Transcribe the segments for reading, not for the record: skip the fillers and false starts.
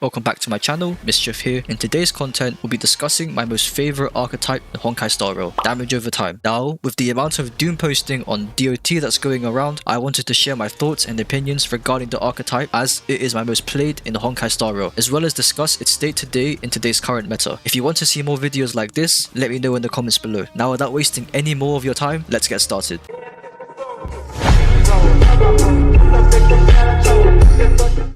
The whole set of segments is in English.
Welcome back to my channel, Myschyff here. In today's content, we'll be discussing my most favorite archetype in Honkai Star Rail, damage over time. Now, with the amount of doom posting on DOT that's going around, I wanted to share my thoughts and opinions regarding the archetype as it is my most played in the Honkai Star Rail, as well as discuss its state today in today's current meta. If you want to see more videos like this, let me know in the comments below. Now, without wasting any more of your time, let's get started.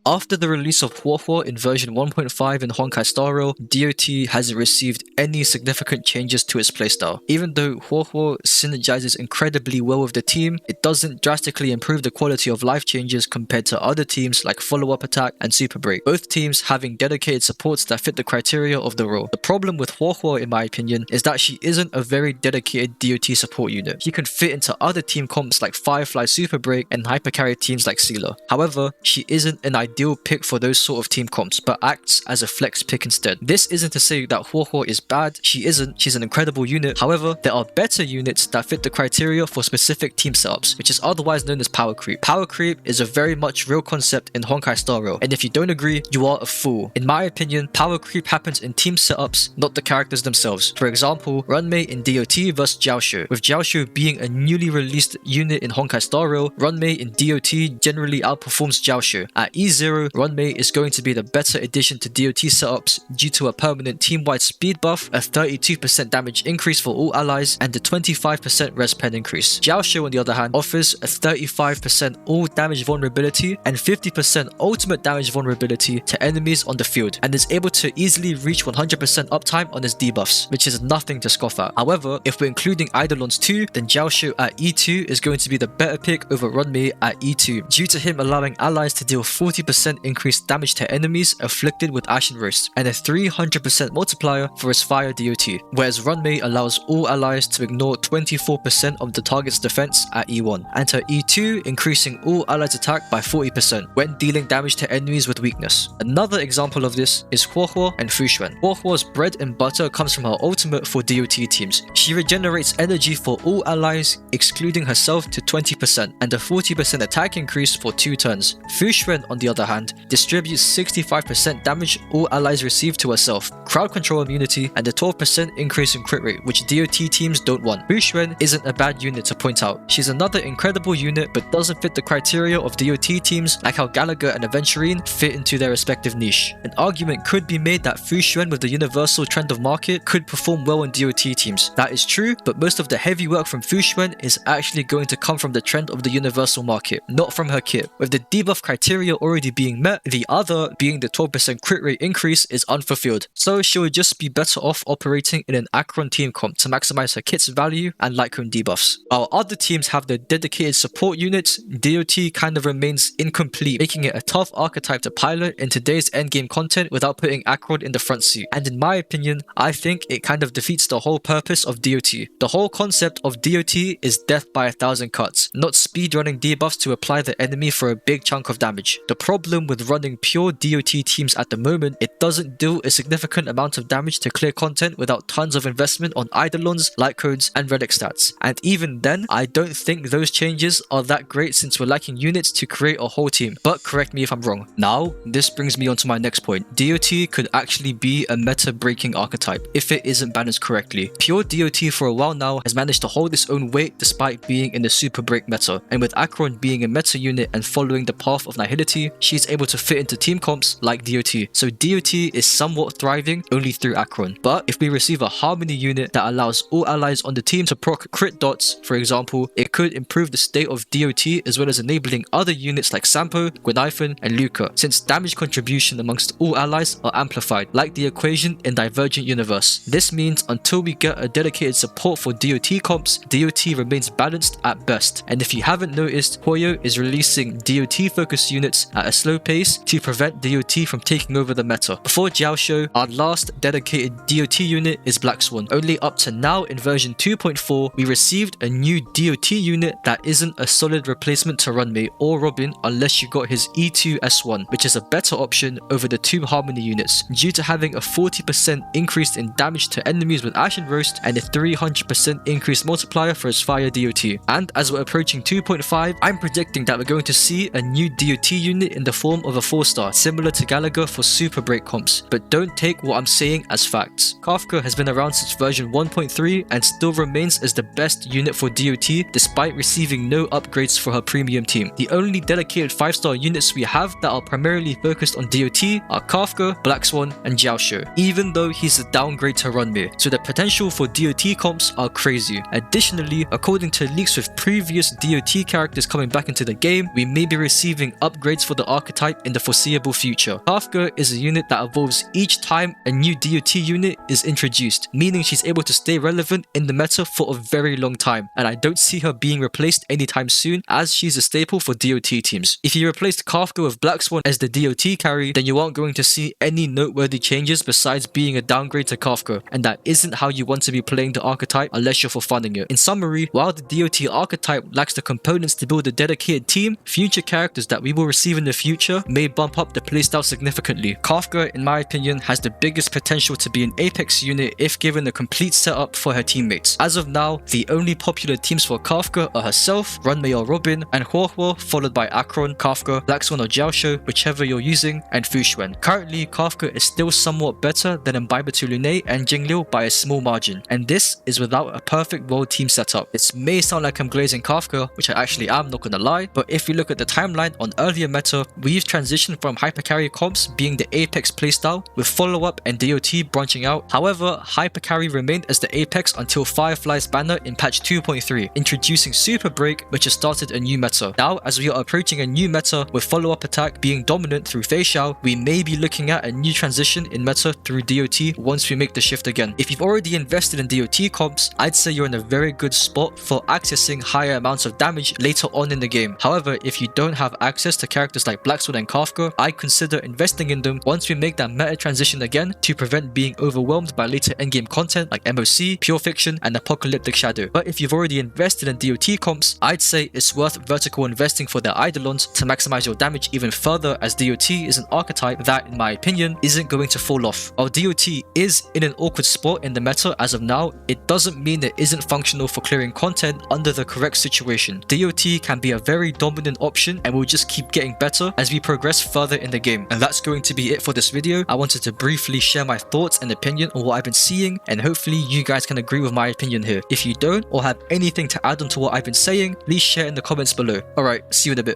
After the release of Huohuo in version 1.5 in Honkai Star Rail, DOT hasn't received any significant changes to its playstyle. Even though Huohuo synergizes incredibly well with the team, it doesn't drastically improve the quality of life changes compared to other teams like Follow-Up Attack and Super Break, both teams having dedicated supports that fit the criteria of the role. The problem with Huohuo, in my opinion, is that she isn't a very dedicated DOT support unit. She can fit into other team comps like Firefly Super Break and hypercarry teams like Sealer. However, she isn't an ideal pick for those sort of team comps, but acts as a flex pick instead. This isn't to say that Huohuo is bad, she isn't, she's an incredible unit. However, there are better units that fit the criteria for specific team setups, which is otherwise known as power creep. Power creep is a very much real concept in Honkai Star Rail, and if you don't agree, you are a fool. In my opinion, power creep happens in team setups, not the characters themselves. For example, Runmei in DOT versus Jiaoqiu, with Jiaoqiu being a newly released unit in Honkai Star Rail, Runmei in DOT generally outperforms Jiaoqiu. At E0, Runmei is going to be the better addition to DOT setups due to a permanent team-wide speed buff, a 32% damage increase for all allies, and a 25% res pen increase. Jiaoqiu, on the other hand, offers a 35% all damage vulnerability and 50% ultimate damage vulnerability to enemies on the field, and is able to easily reach 100% uptime on his debuffs, which is nothing to scoff at. However, if we're including Eidolons too, then Jiaoqiu at E2 is going to be the better pick over Runmei at E2, due to him allowing allies to deal 40% increased damage to enemies afflicted with Ashen Roast, and a 300% multiplier for his fire DOT, whereas Runmei allows all allies to ignore 24% of the target's defense at E1, and her E2 increasing all allies' attack by 40% when dealing damage to enemies with weakness. Another example of this is Huohuo and Fuxuan. Huohuo's bread and butter comes from her ultimate for DOT teams. She regenerates energy for all allies, excluding herself, to 20%, and a 40% attack increase for 2 turns. Fuxuan, on the other hand, distributes 65% damage all allies receive to herself, crowd control immunity, and a 12% increase in crit rate, which DOT teams don't want. Fuxuan isn't a bad unit to point out. She's another incredible unit, but doesn't fit the criteria of DOT teams like how Gallagher and Aventurine fit into their respective niche. An argument could be made that Fuxuan, with the universal trend of market, could perform well in DOT teams. That is true, but most of the heavy work from Fuxuan is actually going to come from the trend of the universal market, not from her kit. With the debuff criteria already being met, the other, being the 12% crit rate increase, is unfulfilled, so she would just be better off operating in an Akron team comp to maximize her kit's value and Lycone debuffs. While other teams have their dedicated support units, DOT kind of remains incomplete, making it a tough archetype to pilot in today's endgame content without putting Akron in the front seat. And in my opinion, I think it kind of defeats the whole purpose of DOT. The whole concept of DOT is death by 1,000 cuts, not speedrunning debuffs to apply the enemy for a big chunk of damage. The problem with running pure DOT teams at the moment, it doesn't do a significant amount of damage to clear content without tons of investment on Eidolons, light codes, and relic stats. And even then, I don't think those changes are that great since we're lacking units to create a whole team. But correct me if I'm wrong. Now, this brings me on to my next point. DOT could actually be a meta-breaking archetype if it isn't balanced correctly. Pure DOT for a while now has managed to hold its own weight despite being in the super break meta, and with Akron being a meta unit and following the path of nihility, she's able to fit into team comps like DOT. So DOT is somewhat thriving only through Akron. But if we receive a harmony unit that allows all allies on the team to proc crit dots, for example, it could improve the state of DOT as well as enabling other units like Sampo, Gwenaifen, and Luca, since damage contribution amongst all allies are amplified, like the equation in Divergent Universe. This means until we get a dedicated support for DOT comps, DOT remains balanced at best. And if you haven't noticed, Hoyo is releasing DOT focused units at a slow pace to prevent DOT from taking over the meta. Before Jiaoqiu, our last dedicated DOT unit is Black Swan. Only up to now in version 2.4, we received a new DOT unit that isn't a solid replacement to Runmei or Robin unless you got his E2 S1, which is a better option over the 2 Harmony units, due to having a 40% increase in damage to enemies with Ashen Roast and a 300% increased multiplier for his fire DOT. And as we're approaching 2.5, I'm predicting that we're going to see a new DOT unit in the form of a 4-star, similar to Gallagher for Super Break comps, but don't take what I'm saying as facts. Kafka has been around since version 1.3 and still remains as the best unit for DOT despite receiving no upgrades for her premium team. The only dedicated 5-star units we have that are primarily focused on DOT are Kafka, Black Swan, and Jiaoqiu, even though he's a downgrade to Runmir, so the potential for DOT comps are crazy. Additionally, according to leaks with previous DOT characters coming back into the game, we may be receiving upgrades for the archetype in the foreseeable future. Kafka is a unit that evolves each time a new DOT unit is introduced, meaning she's able to stay relevant in the meta for a very long time, and I don't see her being replaced anytime soon as she's a staple for DOT teams. If you replaced Kafka with Black Swan as the DOT carry, then you aren't going to see any noteworthy changes besides being a downgrade to Kafka, and that isn't how you want to be playing the archetype unless you're for funning it. In summary, while the DOT archetype lacks the components to build a dedicated team, future characters that we will receive in the future may bump up the playstyle significantly. Kafka, in my opinion, has the biggest potential to be an Apex unit if given a complete setup for her teammates. As of now, the only popular teams for Kafka are herself, Runmei or Robin, and Huohuo, followed by Akron, Kafka, Black Swan or Jiaoqiu, whichever you're using, and Fuxuan. Currently, Kafka is still somewhat better than Imbiber to Lune and Jingliu by a small margin, and this is without a perfect world team setup. This may sound like I'm glazing Kafka, which I actually am, not gonna lie, but if we look at the timeline on earlier meta, we've transitioned from hypercarry comps being the Apex playstyle, with follow-up and DOT branching out. However, hypercarry remained as the Apex until Firefly's banner in patch 2.3, introducing Super Break, which has started a new meta. Now, as we are approaching a new meta with follow-up attack being dominant through Fei Xiao, we may be looking at a new transition in meta through DOT once we make the shift again. If you've already invested in DOT comps, I'd say you're in a very good spot for accessing higher amounts of damage later on in the game. However, if you don't have access to characters like Black Swan and Kafka, I consider investing in them once we make that meta transition again to prevent being overwhelmed by later endgame content like MOC, Pure Fiction, and Apocalyptic Shadow. But if you've already invested in DOT comps, I'd say it's worth vertical investing for their Eidolons to maximize your damage even further, as DOT is an archetype that, in my opinion, isn't going to fall off. While DOT is in an awkward spot in the meta as of now, it doesn't mean it isn't functional for clearing content under the correct situation. DOT can be a very dominant option and will just keep getting better as we progress further in the game. And that's going to be it for this video. I wanted to briefly share my thoughts and opinion on what I've been seeing, and hopefully you guys can agree with my opinion here. If you don't or have anything to add on to what I've been saying, please share in the comments below. Alright, see you in a bit.